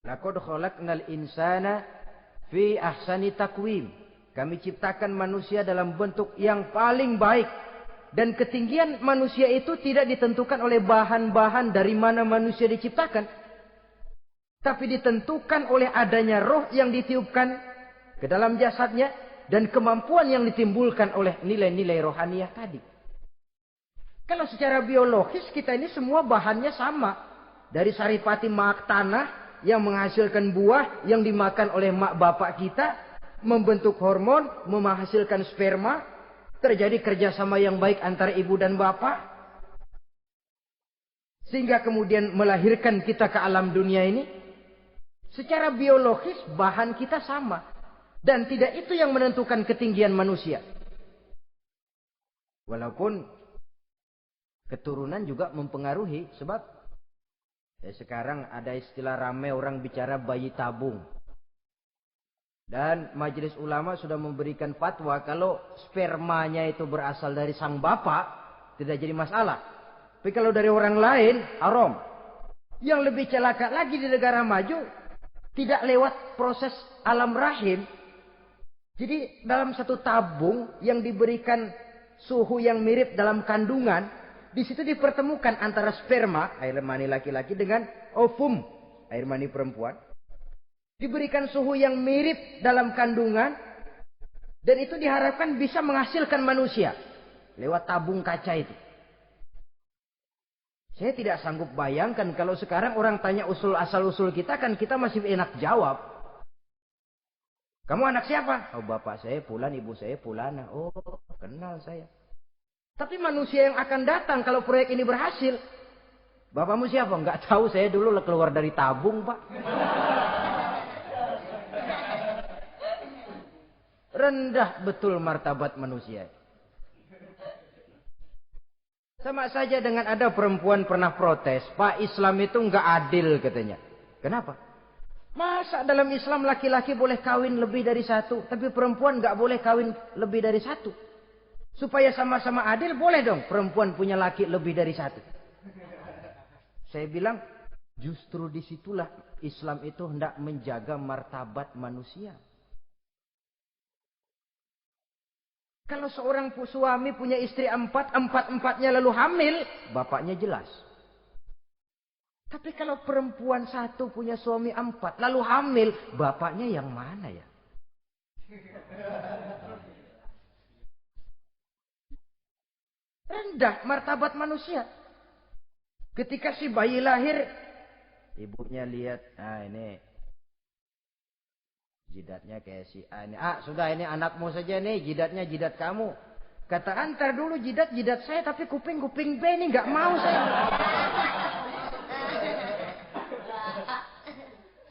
Laqad khalaqnal insana fi ahsani taqwim. Kami ciptakan manusia dalam bentuk yang paling baik. Dan ketinggian manusia itu tidak ditentukan oleh bahan-bahan dari mana manusia diciptakan. Tapi ditentukan oleh adanya roh yang ditiupkan ke dalam jasadnya. Dan kemampuan yang ditimbulkan oleh nilai-nilai rohaniah tadi. Kalau secara biologis kita ini semua bahannya sama. Dari saripati mak tanah yang menghasilkan buah yang dimakan oleh mak bapak kita. Membentuk hormon, menghasilkan sperma. Terjadi kerjasama yang baik antara ibu dan bapak. Sehingga kemudian melahirkan kita ke alam dunia ini. Secara biologis bahan kita sama. Dan tidak itu yang menentukan ketinggian manusia. Walaupun keturunan juga mempengaruhi. Sebab sekarang ada istilah ramai orang bicara bayi tabung. Dan majelis ulama sudah memberikan fatwa. Kalau spermanya itu berasal dari sang bapak, tidak jadi masalah. Tapi kalau dari orang lain, haram. Yang lebih celaka lagi di negara maju, tidak lewat proses alam rahim. Jadi dalam satu tabung yang diberikan suhu yang mirip dalam kandungan, di situ dipertemukan antara sperma, air mani laki-laki, dengan ovum, air mani perempuan. Diberikan suhu yang mirip dalam kandungan, dan itu diharapkan bisa menghasilkan manusia lewat tabung kaca itu. Saya tidak sanggup bayangkan kalau sekarang orang tanya asal-usul kita, kan kita masih enak jawab. Kamu anak siapa? Oh, bapak saya Fulan, ibu saya Fulana. Oh, kenal saya. Tapi manusia yang akan datang kalau proyek ini berhasil. Bapakmu siapa? Enggak tahu, saya dulu keluar dari tabung, Pak. Rendah betul martabat manusia. Sama saja dengan ada perempuan pernah protes. Pak, Islam itu enggak adil katanya. Kenapa? Masa dalam Islam laki-laki boleh kawin lebih dari satu, tapi perempuan nggak boleh kawin lebih dari satu? Supaya sama-sama adil, boleh dong perempuan punya laki lebih dari satu. Saya bilang, justru disitulah Islam itu hendak menjaga martabat manusia. Kalau seorang suami punya istri empat-empatnya lalu hamil, bapaknya jelas. Tapi kalau perempuan satu punya suami 4 lalu hamil, bapaknya yang mana ya? Rendah martabat manusia. Ketika si bayi lahir, ibunya lihat, ini jidatnya kayak si A ini. Sudah ini anakmu saja nih, jidatnya jidat kamu. Kata, antar dulu jidat saya, tapi kuping B ini nggak mau saya.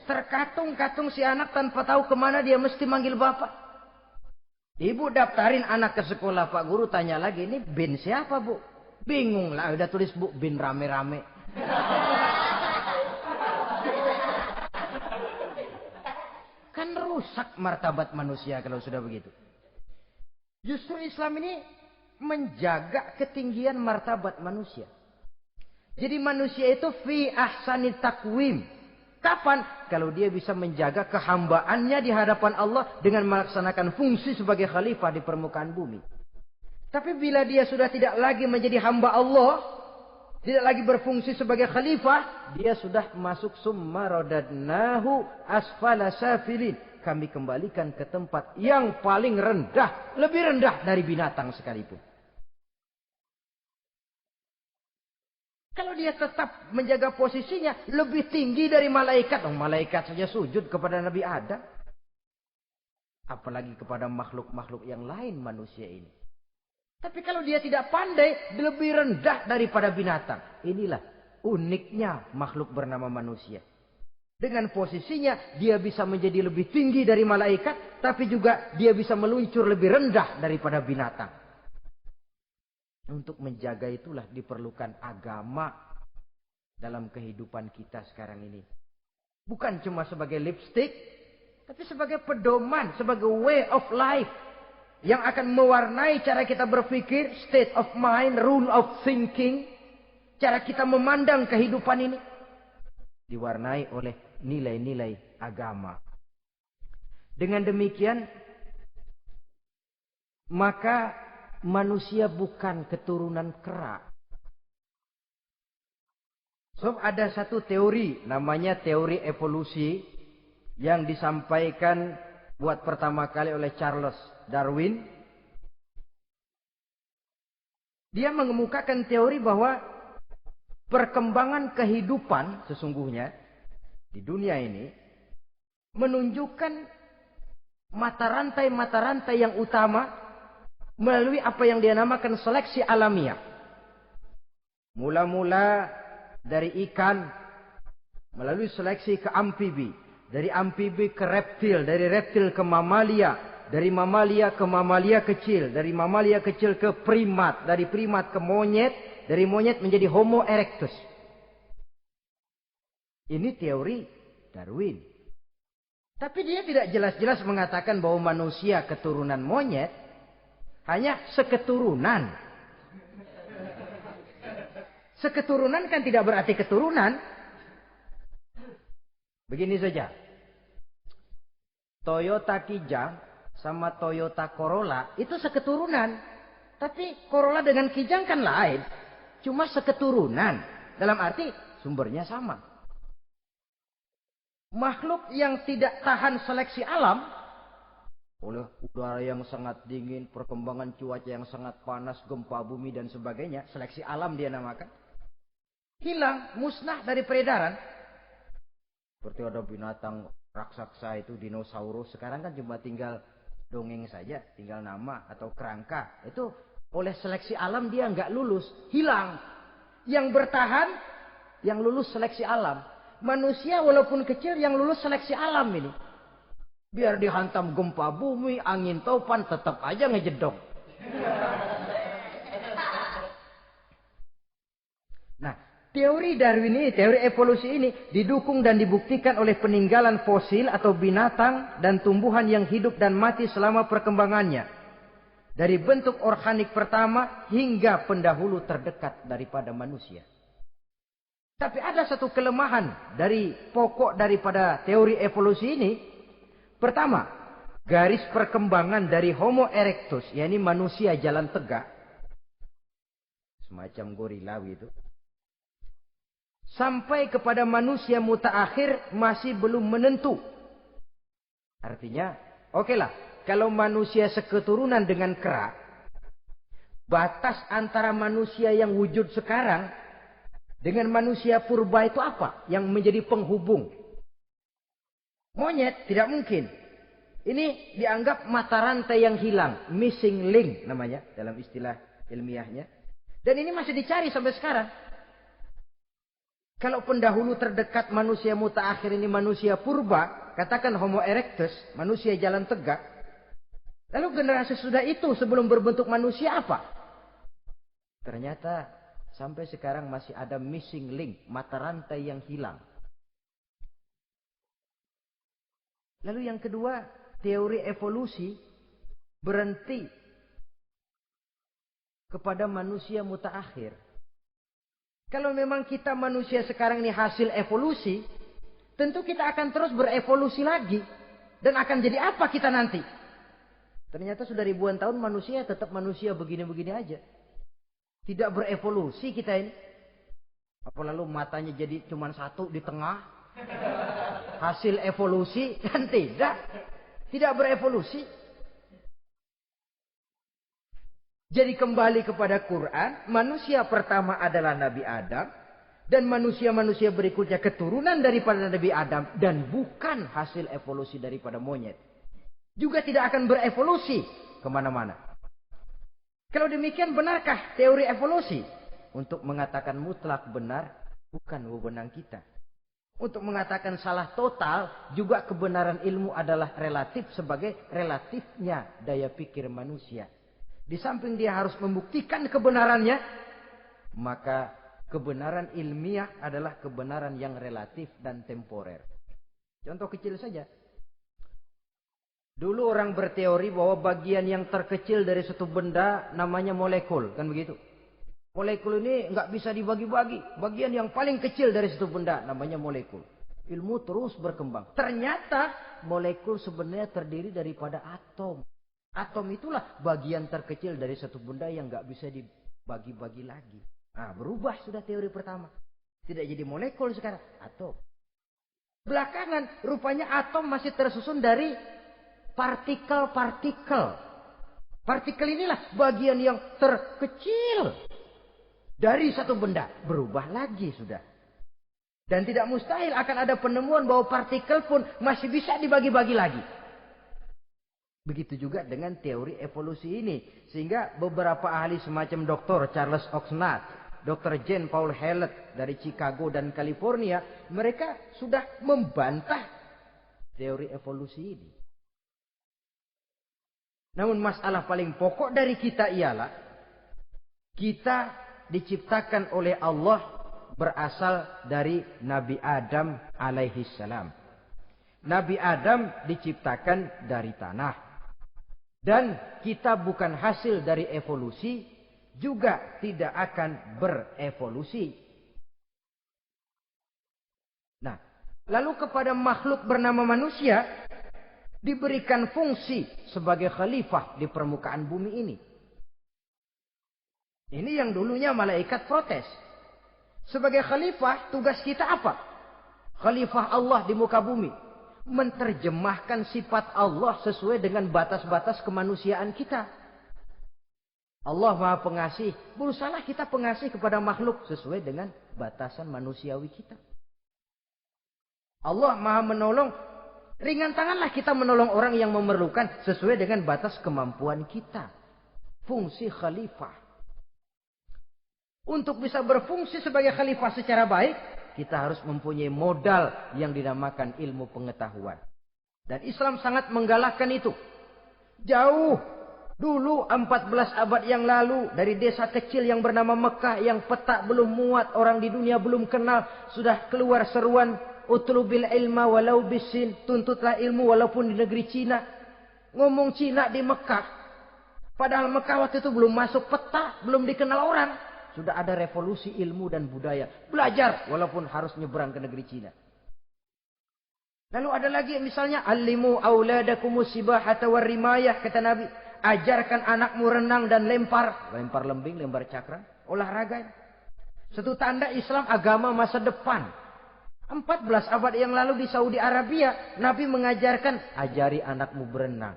Terkatung-katung si anak tanpa tahu kemana dia mesti manggil bapak. Ibu daftarin anak ke sekolah, Pak Guru tanya lagi, ini bin siapa Bu? Bingung lah, udah tulis Bu, bin rame-rame. Kan rusak martabat manusia kalau sudah begitu. Justru Islam ini menjaga ketinggian martabat manusia. Jadi manusia itu fi ahsani taqwim. Kapan? Kalau dia bisa menjaga kehambaannya di hadapan Allah dengan melaksanakan fungsi sebagai khalifah di permukaan bumi. Tapi bila dia sudah tidak lagi menjadi hamba Allah, tidak lagi berfungsi sebagai khalifah, dia sudah masuk summa radadnahu asfala safilin. Kami kembalikan ke tempat yang paling rendah, lebih rendah dari binatang sekalipun. Kalau dia tetap menjaga posisinya lebih tinggi dari malaikat. Malaikat saja sujud kepada Nabi Adam. Apalagi kepada makhluk-makhluk yang lain manusia ini. Tapi kalau dia tidak pandai, lebih rendah daripada binatang. Inilah uniknya makhluk bernama manusia. Dengan posisinya dia bisa menjadi lebih tinggi dari malaikat. Tapi juga dia bisa meluncur lebih rendah daripada binatang. Untuk menjaga itulah diperlukan agama dalam kehidupan kita sekarang ini. Bukan cuma sebagai lipstick, tapi sebagai pedoman, sebagai way of life. Yang akan mewarnai cara kita berpikir, state of mind, rule of thinking. Cara kita memandang kehidupan ini. Diwarnai oleh nilai-nilai agama. Dengan demikian, maka manusia bukan keturunan kera. So, ada satu teori, namanya teori evolusi, yang disampaikan buat pertama kali oleh Charles Darwin. Dia mengemukakan teori bahwa perkembangan kehidupan sesungguhnya di dunia ini menunjukkan mata rantai yang utama melalui apa yang dia namakan seleksi alamiah. Mula-mula dari ikan, melalui seleksi ke amfibi. Dari amfibi ke reptil, dari reptil ke mamalia. Dari mamalia ke mamalia kecil. Dari mamalia kecil ke primat. Dari primat ke monyet. Dari monyet menjadi Homo erectus. Ini teori Darwin. Tapi dia tidak jelas-jelas mengatakan bahwa manusia keturunan monyet. Hanya seketurunan. Seketurunan kan tidak berarti keturunan. Begini saja. Toyota Kijang sama Toyota Corolla itu seketurunan. Tapi Corolla dengan Kijang kan lain. Cuma seketurunan. Dalam arti sumbernya sama. Makhluk yang tidak tahan seleksi alam. Oleh udara yang sangat dingin, perkembangan cuaca yang sangat panas, gempa bumi dan sebagainya. Seleksi alam dia namakan. Hilang, musnah dari peredaran. Seperti ada binatang raksasa itu, dinosaurus. Sekarang kan cuma tinggal dongeng saja. Tinggal nama atau kerangka. Itu oleh seleksi alam dia nggak lulus. Hilang. Yang bertahan, yang lulus seleksi alam. Manusia walaupun kecil yang lulus seleksi alam ini. Biar dihantam gempa bumi, angin topan, tetap aja ngejedok. Nah, teori Darwin ini, teori evolusi ini didukung dan dibuktikan oleh peninggalan fosil atau binatang dan tumbuhan yang hidup dan mati selama perkembangannya. Dari bentuk organik pertama hingga pendahulu terdekat daripada manusia. Tapi ada satu kelemahan dari pokok daripada teori evolusi ini. Pertama, garis perkembangan dari Homo erectus, yakni manusia jalan tegak. Semacam gorilawi itu. Sampai kepada manusia mutaakhir masih belum menentu. Artinya, okelah, kalau manusia seketurunan dengan kera, batas antara manusia yang wujud sekarang dengan manusia purba itu apa? Yang menjadi penghubung. Monyet tidak mungkin. Ini dianggap mata rantai yang hilang. Missing link namanya dalam istilah ilmiahnya. Dan ini masih dicari sampai sekarang. Kalau pendahulu terdekat manusia mutaakhir ini manusia purba. Katakan Homo erectus. Manusia jalan tegak. Lalu generasi sudah itu sebelum berbentuk manusia apa? Ternyata sampai sekarang masih ada missing link, mata rantai yang hilang. Lalu yang kedua, teori evolusi berhenti kepada manusia mutaakhir. Kalau memang kita manusia sekarang ini hasil evolusi, tentu kita akan terus berevolusi lagi. Dan akan jadi apa kita nanti? Ternyata sudah ribuan tahun manusia tetap manusia begini-begini aja. Tidak berevolusi kita ini. Apa lalu matanya jadi cuma satu di tengah? Hasil evolusi? Kan tidak. Tidak berevolusi. Jadi kembali kepada Quran. Manusia pertama adalah Nabi Adam. Dan manusia-manusia berikutnya keturunan daripada Nabi Adam. Dan bukan hasil evolusi daripada monyet. Juga tidak akan berevolusi kemana-mana. Kalau demikian benarkah teori evolusi? Untuk mengatakan mutlak benar, bukan wewenang kita. Untuk mengatakan salah total, juga kebenaran ilmu adalah relatif sebagai relatifnya daya pikir manusia. Di samping dia harus membuktikan kebenarannya, maka kebenaran ilmiah adalah kebenaran yang relatif dan temporer. Contoh kecil saja. Dulu orang berteori bahwa bagian yang terkecil dari satu benda namanya molekul. Kan begitu? Molekul ini nggak bisa dibagi-bagi. Bagian yang paling kecil dari satu benda namanya molekul. Ilmu terus berkembang. Ternyata molekul sebenarnya terdiri daripada atom. Atom itulah bagian terkecil dari satu benda yang nggak bisa dibagi-bagi lagi. Nah, berubah sudah teori pertama. Tidak jadi molekul sekarang. Atom. Belakangan rupanya atom masih tersusun dari partikel-partikel. Partikel inilah bagian yang terkecil dari satu benda. Berubah lagi sudah. Dan tidak mustahil akan ada penemuan bahwa partikel pun masih bisa dibagi-bagi lagi. Begitu juga dengan teori evolusi ini. Sehingga beberapa ahli semacam Dr. Charles Oxnard, Dr. Jane Paul Hallett dari Chicago dan California, mereka sudah membantah teori evolusi ini. Namun masalah paling pokok dari kita ialah kita diciptakan oleh Allah berasal dari Nabi Adam alaihi salam. Nabi Adam diciptakan dari tanah. Dan kita bukan hasil dari evolusi, juga tidak akan berevolusi. Nah, lalu kepada makhluk bernama manusia diberikan fungsi sebagai khalifah di permukaan bumi ini. Ini yang dulunya malaikat protes. Sebagai khalifah, tugas kita apa? Khalifah Allah di muka bumi. Menerjemahkan sifat Allah sesuai dengan batas-batas kemanusiaan kita. Allah Maha Pengasih. Berusahalah kita pengasih kepada makhluk sesuai dengan batasan manusiawi kita. Allah Maha Menolong. Ringan tanganlah kita menolong orang yang memerlukan sesuai dengan batas kemampuan kita. Fungsi khalifah. Untuk bisa berfungsi sebagai khalifah secara baik, kita harus mempunyai modal yang dinamakan ilmu pengetahuan. Dan Islam sangat menggalakkan itu. Jauh dulu 14 abad yang lalu, dari desa kecil yang bernama Mekah yang peta belum muat, orang di dunia belum kenal, sudah keluar seruan utlubil ilma walau bisin, tuntutlah ilmu walaupun di negeri Cina. Ngomong Cina di Mekah. Padahal Mekah waktu itu belum masuk peta, belum dikenal orang. Sudah ada revolusi ilmu dan budaya. Belajar walaupun harus nyebrang ke negeri Cina. Lalu ada lagi misalnya alimu auladakumus sibahata warrimayah, kata Nabi, ajarkan anakmu renang dan lempar lembing, lempar cakra, olahraga. Satu tanda Islam agama masa depan. 14 abad yang lalu di Saudi Arabia, Nabi mengajarkan ajari anakmu berenang.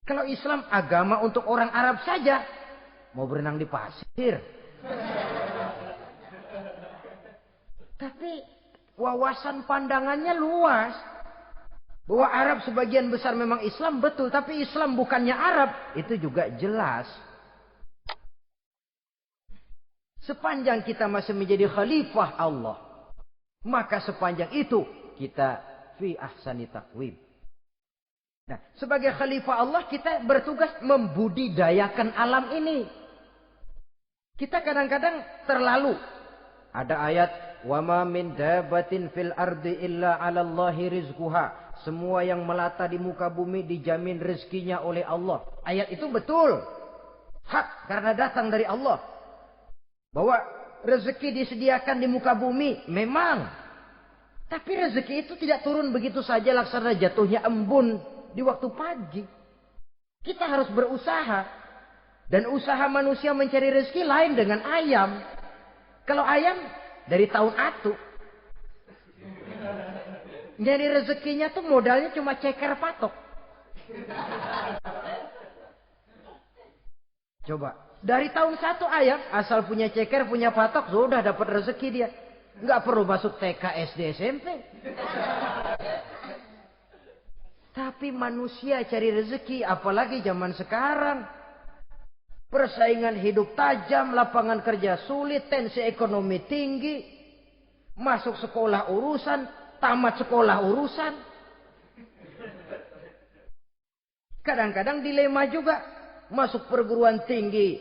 Kalau Islam agama untuk orang Arab saja, mau berenang di pasir. Tapi wawasan pandangannya luas. Bahwa Arab sebagian besar memang Islam, betul. Tapi Islam bukannya Arab, itu juga jelas. Sepanjang kita masih menjadi khalifah Allah, maka sepanjang itu kita fi ahsani taqwim. Nah, sebagai khalifah Allah kita bertugas membudidayakan alam ini. Kita kadang-kadang terlalu. Ada ayat, wa ma min dabatin fil ardi illa 'alallahi rizquha. Semua yang melata di muka bumi dijamin rezekinya oleh Allah. Ayat itu betul. Hak karena datang dari Allah. Bahwa rezeki disediakan di muka bumi memang. Tapi rezeki itu tidak turun begitu saja laksana jatuhnya embun di waktu pagi. Kita harus berusaha. Dan usaha manusia mencari rezeki lain dengan ayam. Kalau ayam dari tahun atu. Nyari rezekinya tuh modalnya cuma ceker patok. Coba. Dari tahun 1 ayam asal punya ceker, punya patok, sudah dapat rezeki dia. Nggak perlu masuk TK, SD, SMP. Tapi manusia cari rezeki, apalagi zaman sekarang. Persaingan hidup tajam, lapangan kerja sulit, tensi ekonomi tinggi. Masuk sekolah urusan, tamat sekolah urusan. Kadang-kadang dilema juga. Masuk perguruan tinggi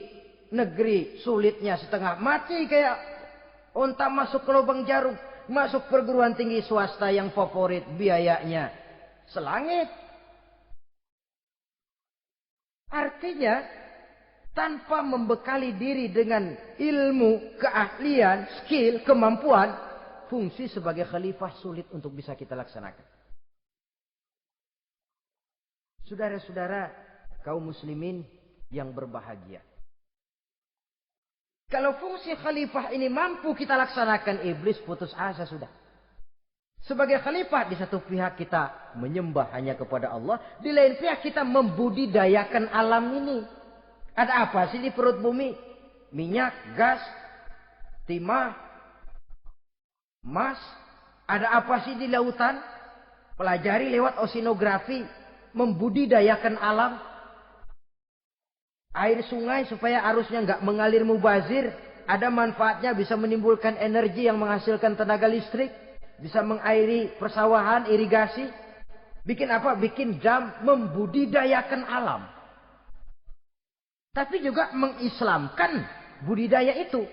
negeri sulitnya setengah mati kayak unta masuk ke lubang jarum. Masuk perguruan tinggi swasta yang favorit biayanya selangit. Artinya tanpa membekali diri dengan ilmu, keahlian, skill, kemampuan, fungsi sebagai khalifah sulit untuk bisa kita laksanakan. Saudara-saudara kaum muslimin yang berbahagia. Kalau fungsi khalifah ini mampu kita laksanakan, iblis putus asa sudah. Sebagai khalifah, di satu pihak kita menyembah hanya kepada Allah. Di lain pihak kita membudidayakan alam ini. Ada apa sih di perut bumi? Minyak, gas, timah, emas. Ada apa sih di lautan? Pelajari lewat oceanografi. Membudidayakan alam. Air sungai supaya arusnya nggak mengalir mubazir. Ada manfaatnya, bisa menimbulkan energi yang menghasilkan tenaga listrik. Bisa mengairi persawahan, irigasi. Bikin apa? Bikin dam, membudidayakan alam. Tapi juga mengislamkan budidaya itu.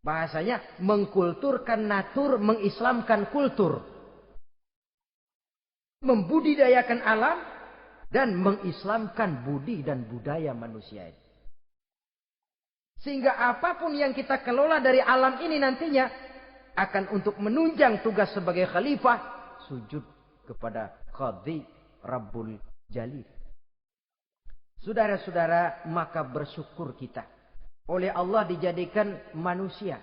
Bahasanya mengkulturkan natur, mengislamkan kultur. Membudidayakan alam dan mengislamkan budi dan budaya manusia ini. Sehingga apapun yang kita kelola dari alam ini nantinya akan untuk menunjang tugas sebagai khalifah, sujud kepada Qadhi Rabbul Jalil. Saudara-saudara, maka bersyukur kita. Oleh Allah dijadikan manusia.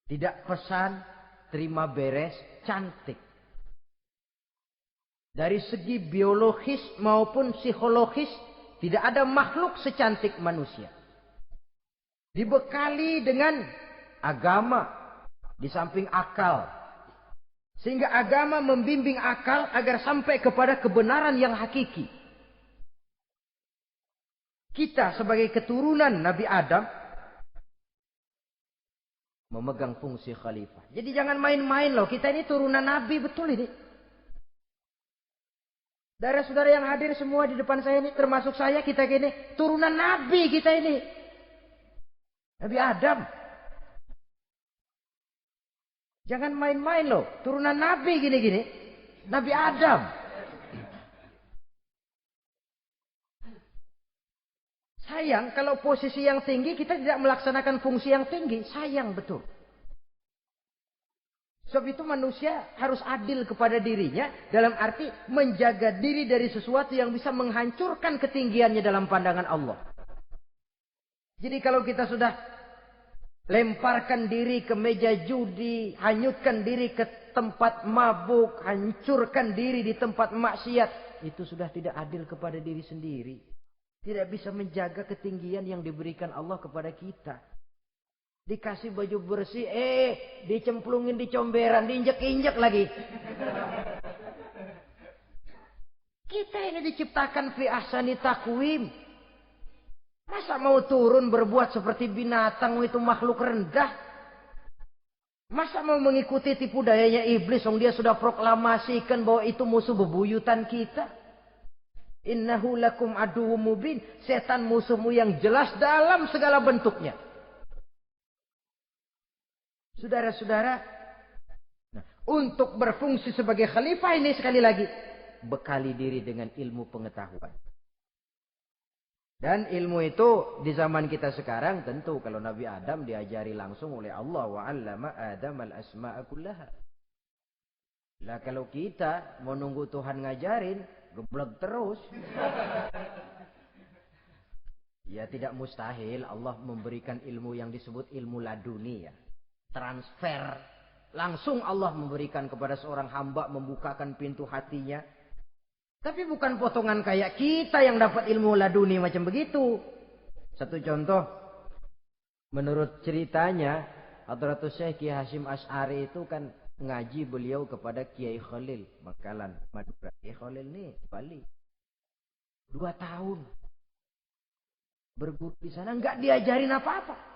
Tidak pesan, terima beres, cantik. Dari segi biologis maupun psikologis, tidak ada makhluk secantik manusia. Dibekali dengan agama, di samping akal. Sehingga agama membimbing akal agar sampai kepada kebenaran yang hakiki. Kita sebagai keturunan Nabi Adam memegang fungsi khalifah. Jadi jangan main-main loh. Kita ini turunan Nabi, betul ini. Saudara-saudara yang hadir semua di depan saya ini, termasuk saya, kita gini, turunan Nabi kita ini. Nabi Adam. Jangan main-main loh. Turunan Nabi gini-gini. Nabi Adam. Sayang kalau posisi yang tinggi kita tidak melaksanakan fungsi yang tinggi. Sayang betul. Sebab itu manusia harus adil kepada dirinya. Dalam arti menjaga diri dari sesuatu yang bisa menghancurkan ketinggiannya dalam pandangan Allah. Jadi kalau kita sudah lemparkan diri ke meja judi, hanyutkan diri ke tempat mabuk, hancurkan diri di tempat maksiat, itu sudah tidak adil kepada diri sendiri. Tidak bisa menjaga ketinggian yang diberikan Allah kepada kita. Dikasih baju bersih, dicemplungin di comberan, diinjek-injek lagi. Kita ini diciptakan fi ahsani taqwim. Masa mau turun berbuat seperti binatang, itu makhluk rendah? Masa mau mengikuti tipu dayanya iblis, dia sudah proklamasikan bahwa itu musuh bebuyutan kita? Innahu lakum aduwwum mubin. Setan musuhmu yang jelas dalam segala bentuknya. Saudara-saudara, untuk berfungsi sebagai khalifah ini sekali lagi, bekali diri dengan ilmu pengetahuan. Dan ilmu itu di zaman kita sekarang tentu kalau Nabi Adam diajari langsung oleh Allah, wa 'allama Adam al-asma'a kullaha. Lah kalau kita mau nunggu Tuhan ngajarin, geblek terus. Ya tidak mustahil Allah memberikan ilmu yang disebut ilmu laduni ya. Transfer. Langsung Allah memberikan kepada seorang hamba, membukakan pintu hatinya. Tapi bukan potongan kayak kita yang dapat ilmu laduni macam begitu. Satu contoh. Menurut ceritanya, Hadratus Syekh Kiai Hasyim Asy'ari itu kan ngaji beliau kepada Kiai Khalil Bangkalan, Madura. Kiai Khalil nih Bali. 2 tahun. Berguru di sana enggak diajarin apa-apa.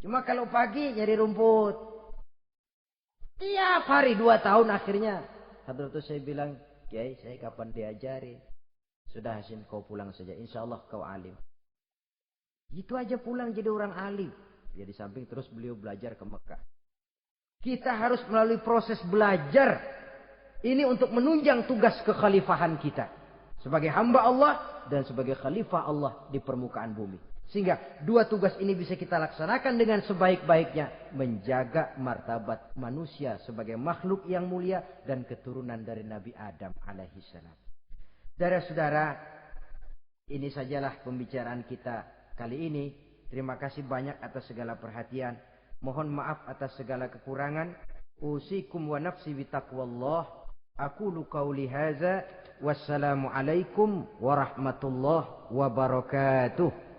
Cuma kalau pagi nyari rumput. Tiap hari 2 tahun akhirnya. Hadratus saya bilang, Kiai saya kapan diajari? Sudah Hasyim kau pulang saja. Insya Allah kau alim. Gitu aja pulang jadi orang alim. Ya di samping terus beliau belajar ke Mekah. Kita harus melalui proses belajar. Ini untuk menunjang tugas kekhalifahan kita. Sebagai hamba Allah dan sebagai khalifah Allah di permukaan bumi. Sehingga 2 tugas ini bisa kita laksanakan dengan sebaik-baiknya. Menjaga martabat manusia sebagai makhluk yang mulia. Dan keturunan dari Nabi Adam alaihissalam. Saudara-saudara, ini sajalah pembicaraan kita kali ini. Terima kasih banyak atas segala perhatian. Mohon maaf atas segala kekurangan. Usikum wa nafsi bitaqwallah. Aqulu qawli hadza. Wassalamualaikum warahmatullahi wabarakatuh.